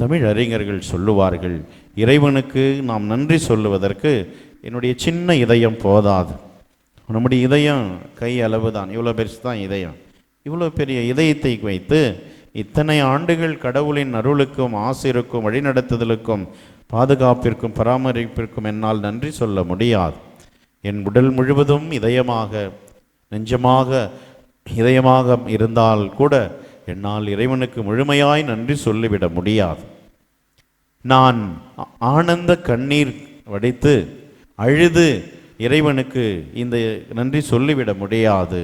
தமிழ் அறிஞர்கள் சொல்லுவார்கள், இறைவனுக்கு நாம் நன்றி சொல்லுவதற்கு என்னுடைய சின்ன இதயம் போதாது. நம்முடைய இதயம் கை அளவு தான், இவ்வளோ பெருசு தான் இதயம். இவ்வளோ பெரிய இதயத்தை வைத்து இத்தனை ஆண்டுகள் கடவுளின் அருளுக்கும் ஆசிருக்கும் வழிநடத்துதலுக்கும் பாதுகாப்பிற்கும் பராமரிப்பிற்கும் என்னால் நன்றி சொல்ல முடியாது. என் உடல் முழுவதும் இதயமாக இருந்தால் கூட என்னால் இறைவனுக்கு முழுமையாய் நன்றி சொல்லிவிட முடியாது. நான் ஆனந்த கண்ணீர் வடித்து அழுது இறைவனுக்கு இந்த நன்றி சொல்லிவிட முடியாது.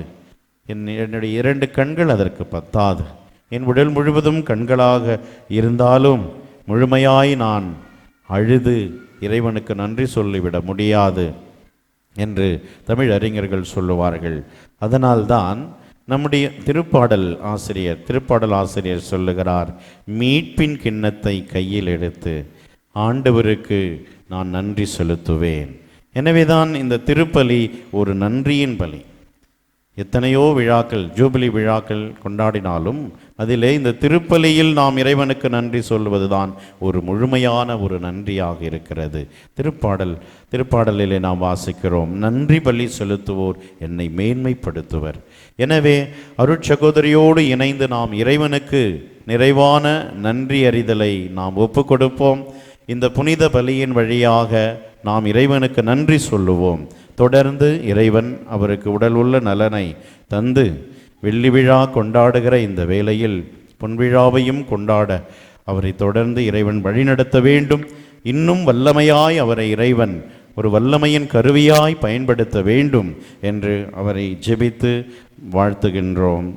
என்னுடைய 2 கண்கள் அதற்கு பத்தாது. என் உடல் முழுவதும் கண்களாக இருந்தாலும் முழுமையாய் நான் அழுது இறைவனுக்கு நன்றி சொல்லிவிட முடியாது என்று தமிழ் அறிஞர்கள் சொல்லுவார்கள். அதனால்தான் நம்முடைய திருப்பாடல் ஆசிரியர் சொல்லுகிறார், மீட்பின் கிண்ணத்தை கையில் எடுத்து ஆண்டவருக்கு நான் நன்றி செலுத்துவேன். எனவேதான் இந்த திருப்பலி ஒரு நன்றியின் பலி. எத்தனையோ விழாக்கள், ஜூபிலி விழாக்கள் கொண்டாடினாலும் அதிலே இந்த திருப்பலியில் நாம் இறைவனுக்கு நன்றி சொல்வதுதான் ஒரு முழுமையான ஒரு நன்றியாக இருக்கிறது. திருப்பாடலிலே நாம் வாசிக்கிறோம், நன்றி பலி செலுத்துவோர் என்னை மேன்மைப்படுத்துவர். எனவே அருட்சகோதரியோடு இணைந்து நாம் இறைவனுக்கு நிறைவான நன்றி அறிதலை நாம் ஒப்பு கொடுப்போம். இந்த புனித பலியின் வழியாக நாம் இறைவனுக்கு நன்றி சொல்லுவோம். தொடர்ந்து இறைவன் அவருக்கு உடல் உள்ள நலனை தந்து வெள்ளி விழா கொண்டாடுகிற இந்த வேளையில் பொன்விழாவையும் கொண்டாட அவரை தொடர்ந்து இறைவன் வழிநடத்த வேண்டும். இன்னும் வல்லமையாய் அவரை இறைவன் ஒரு வல்லமையின் கருவியாய் பயன்படுத்த வேண்டும் என்று அவரை ஜெபித்து வாழ்த்துகின்றோம்.